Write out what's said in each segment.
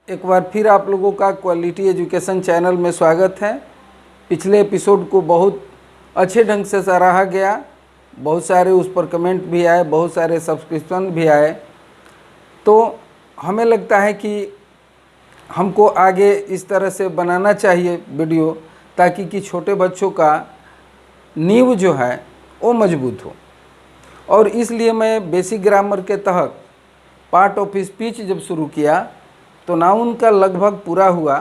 एक बार फिर आप लोगों का क्वालिटी एजुकेशन चैनल में स्वागत है। पिछले एपिसोड को बहुत अच्छे ढंग से सराहा गया, बहुत सारे उस पर कमेंट भी आए, बहुत सारे सब्सक्रिप्शन भी आए। तो हमें लगता है कि हमको आगे इस तरह से बनाना चाहिए वीडियो, ताकि कि छोटे बच्चों का नींव जो है वो मजबूत हो। और इसलिए मैं बेसिक ग्रामर के तहत पार्ट ऑफ स्पीच जब शुरू किया तो नाउन का लगभग पूरा हुआ,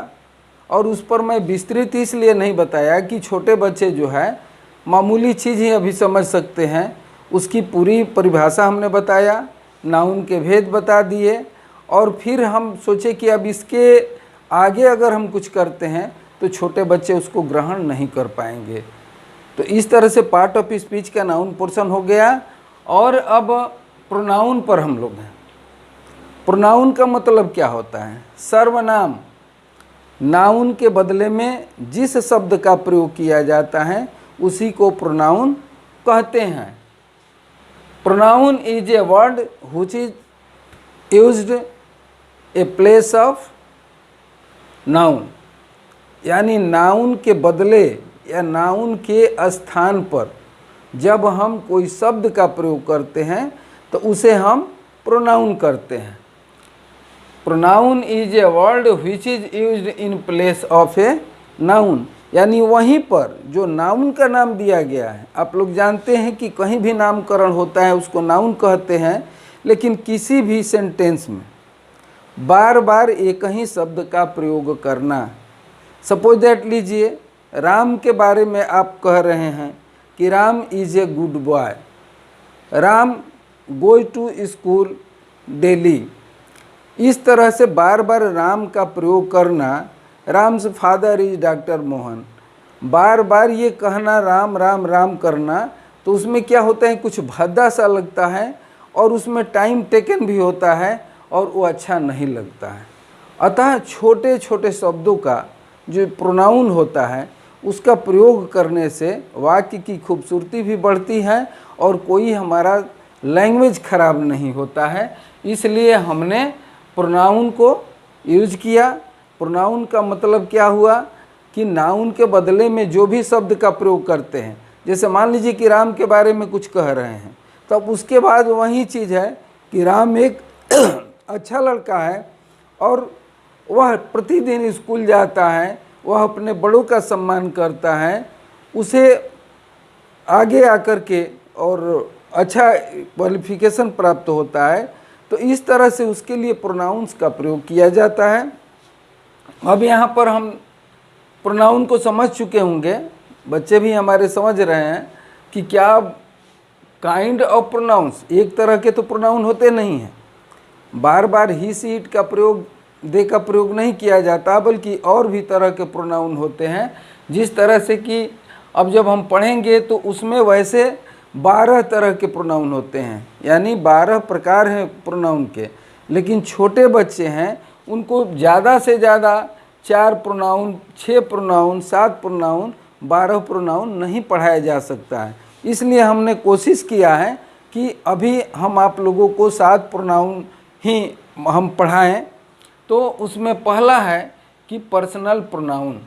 और उस पर मैं विस्तृत इसलिए नहीं बताया कि छोटे बच्चे जो है मामूली चीज़ ही अभी समझ सकते हैं। उसकी पूरी परिभाषा हमने बताया, नाउन के भेद बता दिए, और फिर हम सोचे कि अब इसके आगे अगर हम कुछ करते हैं तो छोटे बच्चे उसको ग्रहण नहीं कर पाएंगे। तो इस तरह से पार्ट ऑफ स्पीच का नाउन पोर्शन हो गया। और अब प्रोनाउन पर हम लोग हैं। प्रोनाउन का मतलब क्या होता है? सर्वनाम। नाउन के बदले में जिस शब्द का प्रयोग किया जाता है उसी को प्रोनाउन कहते हैं। Pronoun is a word which is used a place of noun, यानी नाउन के बदले या नाउन के स्थान पर जब हम कोई शब्द का प्रयोग करते हैं तो उसे हम प्रोनाउन करते हैं। Pronoun is a word which is used in place of a noun, यानी वहीं पर जो नाउन का नाम दिया गया है। आप लोग जानते हैं कि कहीं भी नामकरण होता है उसको नाउन कहते हैं, लेकिन किसी भी सेंटेंस में बार बार एक ही शब्द का प्रयोग करना। सपोज दैट लीजिए, राम के बारे में आप कह रहे हैं कि Ram is a good boy, Ram go to school daily. इस तरह से बार बार राम का प्रयोग करना, Ram's father is doctor Mohan, बार बार ये कहना राम राम राम करना, तो उसमें क्या होता है, कुछ भद्दा सा लगता है और उसमें टाइम टेकन भी होता है और वो अच्छा नहीं लगता है। अतः छोटे छोटे शब्दों का जो प्रोनाउन होता है उसका प्रयोग करने से वाक्य की खूबसूरती भी बढ़ती है और कोई हमारा लैंग्वेज खराब नहीं होता है। इसलिए हमने प्रोनाउन को यूज किया। प्रोनाउन का मतलब क्या हुआ कि नाउन के बदले में जो भी शब्द का प्रयोग करते हैं, जैसे मान लीजिए कि राम के बारे में कुछ कह रहे हैं, तो अब उसके बाद वही चीज़ है कि राम एक अच्छा लड़का है और वह प्रतिदिन स्कूल जाता है, वह अपने बड़ों का सम्मान करता है, उसे आगे आकर के और अच्छा क्वालिफिकेशन प्राप्त होता है। तो इस तरह से उसके लिए प्रोनाउंस का प्रयोग किया जाता है। अब यहाँ पर हम प्रोनाउन को समझ चुके होंगे, बच्चे भी हमारे समझ रहे हैं कि क्या काइंड ऑफ प्रोनाउंस, एक तरह के तो प्रोनाउन होते नहीं हैं। बार बार ही सी इट का प्रयोग, दे का प्रयोग नहीं किया जाता, बल्कि और भी तरह के प्रोनाउन होते हैं। जिस तरह से कि अब जब हम पढ़ेंगे तो उसमें वैसे 12 तरह के प्रोनाउन होते हैं, यानी 12 प्रकार हैं प्रोनाउन के। लेकिन छोटे बच्चे हैं उनको ज़्यादा से ज़्यादा 4 प्रोनाउन, 6 प्रोनाउन, 7 प्रोनाउन, 12 प्रोनाउन नहीं पढ़ाया जा सकता है। इसलिए हमने कोशिश किया है कि अभी हम आप लोगों को 7 प्रोनाउन ही हम पढ़ाएं। तो उसमें पहला है कि पर्सनल प्रोनाउन,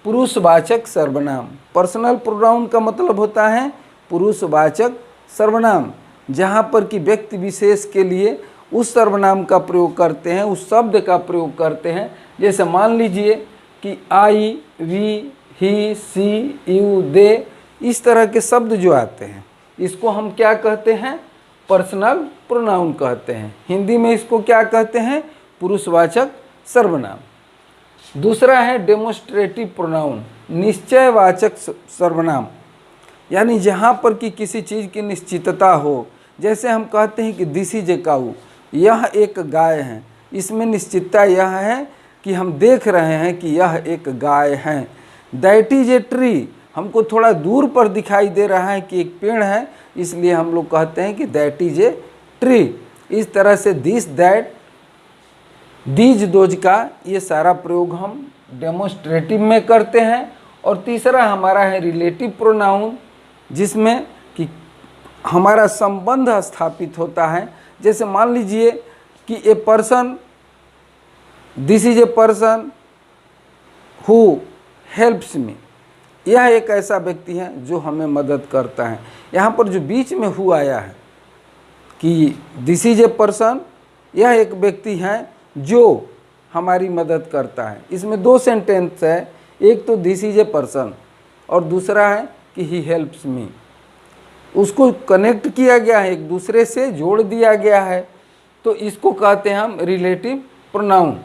पुरुषवाचक सर्वनाम। पर्सनल प्रोनाउन का मतलब होता है पुरुषवाचक सर्वनाम, जहाँ पर कि व्यक्ति विशेष के लिए उस सर्वनाम का प्रयोग करते हैं, उस शब्द का प्रयोग करते हैं। जैसे मान लीजिए कि आई, वी, ही, सी, यू, दे, इस तरह के शब्द जो आते हैं इसको हम क्या कहते हैं? पर्सनल प्रोनाउन कहते हैं। हिंदी में इसको क्या कहते हैं? पुरुषवाचक सर्वनाम। दूसरा है डेमोस्ट्रेटिव प्रोनाउन, निश्चयवाचक सर्वनाम, यानी जहाँ पर कि किसी चीज़ की निश्चितता हो। जैसे हम कहते हैं कि दिस इज ए काऊ, यह एक गाय है। इसमें निश्चितता यह है कि हम देख रहे हैं कि यह एक गाय है। दैट इज ए ट्री, हमको थोड़ा दूर पर दिखाई दे रहा है कि एक पेड़ है, इसलिए हम लोग कहते हैं कि दैट इज ए ट्री। इस तरह से दिस, दैट, दीज, दोज का ये सारा प्रयोग हम डेमोस्ट्रेटिव में करते हैं। और तीसरा हमारा है रिलेटिव प्रोनाउन, जिसमें कि हमारा संबंध स्थापित होता है। जैसे मान लीजिए कि a person this is a person who helps me, यह एक ऐसा व्यक्ति है जो हमें मदद करता है। यहाँ पर जो बीच में हु आया है कि दिस इज ए पर्सन, यह एक व्यक्ति है जो हमारी मदद करता है। इसमें दो सेंटेंस है, एक तो दिस इज ए पर्सन और दूसरा है कि ही हेल्प्स मी। उसको कनेक्ट किया गया है, एक दूसरे से जोड़ दिया गया है, तो इसको कहते हैं हम रिलेटिव प्रोनाउन।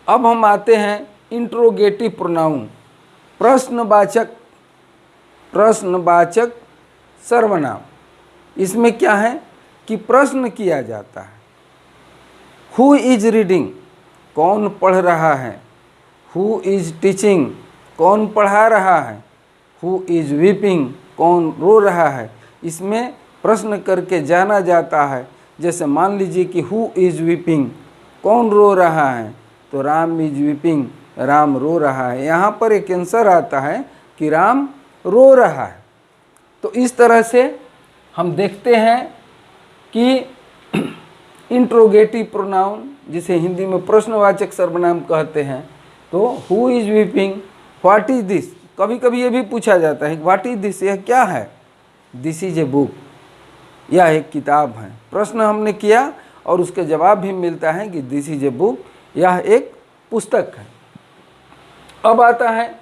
अब हम आते हैं इंट्रोगेटिव प्रोनाउन, प्रश्नवाचक सर्वनाम। इसमें क्या है कि प्रश्न किया जाता है। हु इज रीडिंग, कौन पढ़ रहा है। हु इज टीचिंग, कौन पढ़ा रहा है। हु इज वीपिंग, कौन रो रहा है। इसमें प्रश्न करके जाना जाता है। जैसे मान लीजिए कि हु इज वीपिंग, कौन रो रहा है, तो राम इज वीपिंग, राम रो रहा है। यहाँ पर एक आंसर आता है कि राम रो रहा है। तो इस तरह से हम देखते हैं कि इंट्रोगेटिव प्रोनाउन, जिसे हिंदी में प्रश्नवाचक सर्वनाम कहते हैं, तो who is weeping, what is this. कभी कभी ये भी पूछा जाता है व्हाट इज दिस, यह क्या है। दिस इज ए बुक, यह एक किताब है। प्रश्न हमने किया और उसके जवाब भी मिलता है कि दिस इज ए बुक, यह एक पुस्तक है। अब आता है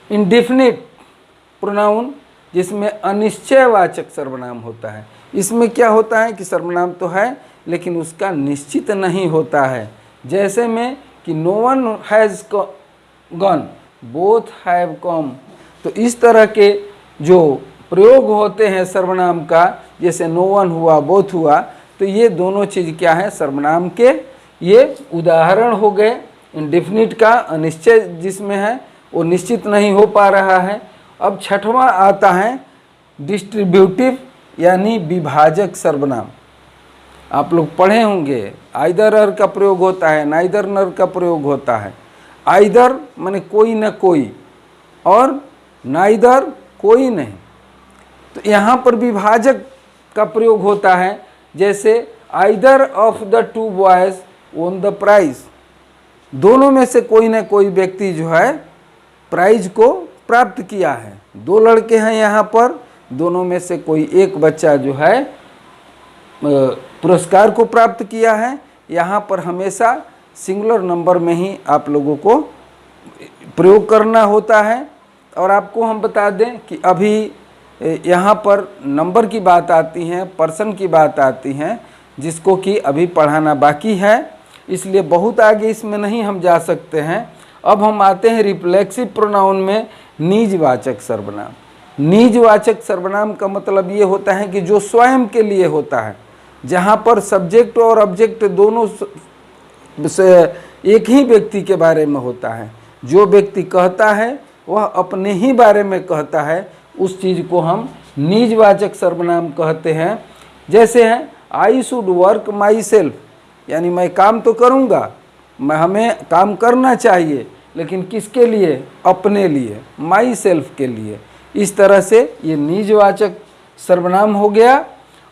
इंडेफिनिट प्रोनाउन, जिसमें अनिश्चयवाचक सर्वनाम होता है। इसमें क्या होता है कि सर्वनाम तो है लेकिन उसका निश्चित नहीं होता है। जैसे में कि no one has gone, both have come. तो इस तरह के जो प्रयोग होते हैं सर्वनाम का, जैसे नो वन हुआ, बोथ हुआ, तो ये दोनों चीज़ क्या है, सर्वनाम के ये उदाहरण हो गए। इंडेफिनिट का अनिश्चय जिसमें है वो निश्चित नहीं हो पा रहा है। अब छठवां आता है डिस्ट्रीब्यूटिव यानी विभाजक सर्वनाम। आप लोग पढ़े होंगे, आइदर अर का प्रयोग होता है, नाइदर नर का प्रयोग होता है। आइदर माने कोई न कोई और नाइदर कोई नहीं। तो यहाँ पर विभाजक का प्रयोग होता है, जैसे either of the two boys won the prize, दोनों में से कोई न कोई व्यक्ति जो है प्राइज को प्राप्त किया है। दो लड़के हैं यहाँ पर, दोनों में से कोई एक बच्चा जो है पुरस्कार को प्राप्त किया है। यहाँ पर हमेशा सिंगुलर नंबर में ही आप लोगों को प्रयोग करना होता है। और आपको हम बता दें कि अभी यहाँ पर नंबर की बात आती है, पर्सन की बात आती है, जिसको कि अभी पढ़ाना बाकी है, इसलिए बहुत आगे इसमें नहीं हम जा सकते हैं। अब हम आते हैं रिफ्लेक्सिव प्रोनाउन में निजवाचक सर्वनाम। निजवाचक सर्वनाम का मतलब ये होता है कि जो स्वयं के लिए होता है, जहाँ पर सब्जेक्ट और ऑब्जेक्ट दोनों से एक ही व्यक्ति के बारे में होता है। जो व्यक्ति कहता है वह अपने ही बारे में कहता है, उस चीज़ को हम निजवाचक सर्वनाम कहते हैं। जैसे है I should work my self, यानी मैं काम तो करूँगा, हमें काम करना चाहिए, लेकिन किसके लिए, अपने लिए, माई सेल्फ के लिए। इस तरह से ये निजवाचक सर्वनाम हो गया।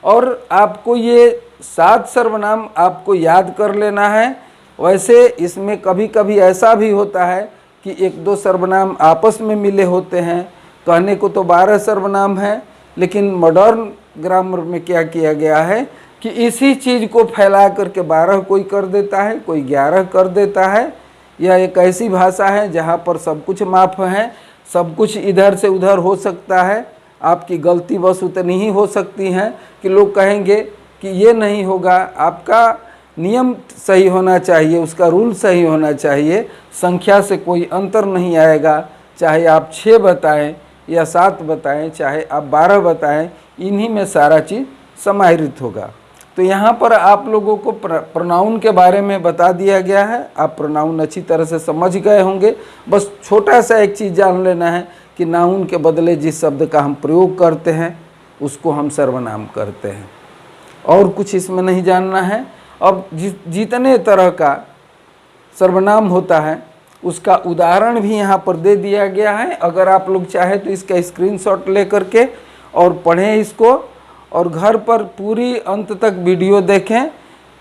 और आपको ये 7 सर्वनाम आपको याद कर लेना है। वैसे इसमें कभी कभी ऐसा भी होता है कि 1-2 सर्वनाम आपस में मिले होते हैं। कहने को तो 12 सर्वनाम हैं, लेकिन मॉडर्न ग्रामर में क्या किया गया है कि इसी चीज़ को फैला करके 12 कोई कर देता है, कोई 11 कर देता है। यह एक ऐसी भाषा है जहाँ पर सब कुछ माफ़ है, सब कुछ इधर से उधर हो सकता है। आपकी गलती बस उतनी ही हो सकती है कि लोग कहेंगे कि ये नहीं होगा, आपका नियम सही होना चाहिए, उसका रूल सही होना चाहिए, संख्या से कोई अंतर नहीं आएगा। चाहे आप 6 बताएं या 7 बताएं, चाहे आप 12 बताएं, इन्हीं में सारा चीज़ समाहित होगा। तो यहाँ पर आप लोगों को प्रोनाउन के बारे में बता दिया गया है। आप प्रोनाउन अच्छी तरह से समझ गए होंगे। बस छोटा सा एक चीज़ जान लेना है कि नाउन के बदले जिस शब्द का हम प्रयोग करते हैं उसको हम सर्वनाम करते हैं, और कुछ इसमें नहीं जानना है। अब जितने तरह का सर्वनाम होता है उसका उदाहरण भी यहाँ पर दे दिया गया है। अगर आप लोग चाहे तो इसका स्क्रीनशॉट ले करके और पढ़ें इसको, और घर पर पूरी अंत तक वीडियो देखें।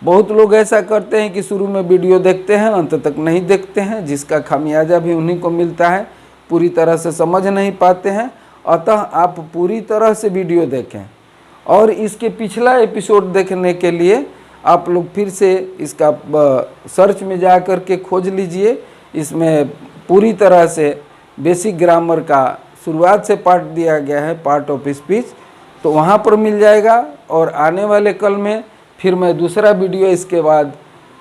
बहुत लोग ऐसा करते हैं कि शुरू में वीडियो देखते हैं, अंत तक नहीं देखते हैं, जिसका खामियाजा भी उन्हीं को मिलता है, पूरी तरह से समझ नहीं पाते हैं। अतः आप पूरी तरह से वीडियो देखें और इसके पिछला एपिसोड देखने के लिए आप लोग फिर से इसका सर्च में जा कर के खोज लीजिए। इसमें पूरी तरह से बेसिक ग्रामर का शुरुआत से पार्ट दिया गया है, पार्ट ऑफ स्पीच, तो वहाँ पर मिल जाएगा। और आने वाले कल में फिर मैं दूसरा वीडियो इसके बाद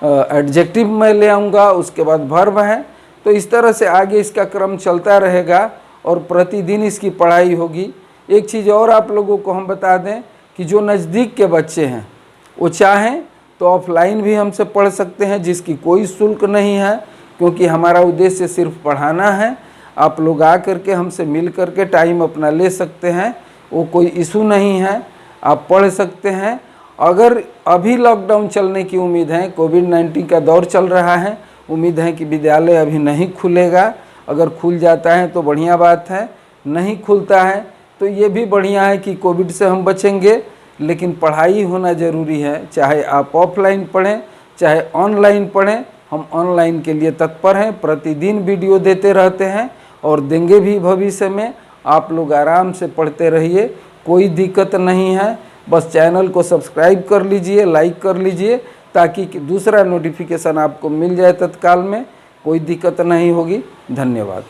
एडजेक्टिव में ले आऊँगा, उसके बाद वर्ब है। तो इस तरह से आगे इसका क्रम चलता रहेगा और प्रतिदिन इसकी पढ़ाई होगी। एक चीज़ और आप लोगों को हम बता दें कि जो नज़दीक के बच्चे हैं वो चाहें तो ऑफलाइन भी हमसे पढ़ सकते हैं, जिसकी कोई शुल्क नहीं है, क्योंकि हमारा उद्देश्य सिर्फ पढ़ाना है। आप लोग आ करके हमसे मिल करके टाइम अपना ले सकते हैं, वो कोई इशू नहीं है, आप पढ़ सकते हैं। अगर अभी लॉकडाउन चलने की उम्मीद है, कोविड-19 का दौर चल रहा है, उम्मीद है कि विद्यालय अभी नहीं खुलेगा। अगर खुल जाता है तो बढ़िया बात है, नहीं खुलता है तो ये भी बढ़िया है कि कोविड से हम बचेंगे। लेकिन पढ़ाई होना ज़रूरी है, चाहे आप ऑफलाइन पढ़ें चाहे ऑनलाइन पढ़ें। हम ऑनलाइन के लिए तत्पर हैं, प्रतिदिन वीडियो देते रहते हैं और देंगे भी भविष्य में। आप लोग आराम से पढ़ते रहिए, कोई दिक्कत नहीं है। बस चैनल को सब्सक्राइब कर लीजिए, लाइक कर लीजिए, ताकि दूसरा नोटिफिकेशन आपको मिल जाए तत्काल में, कोई दिक्कत नहीं होगी। धन्यवाद।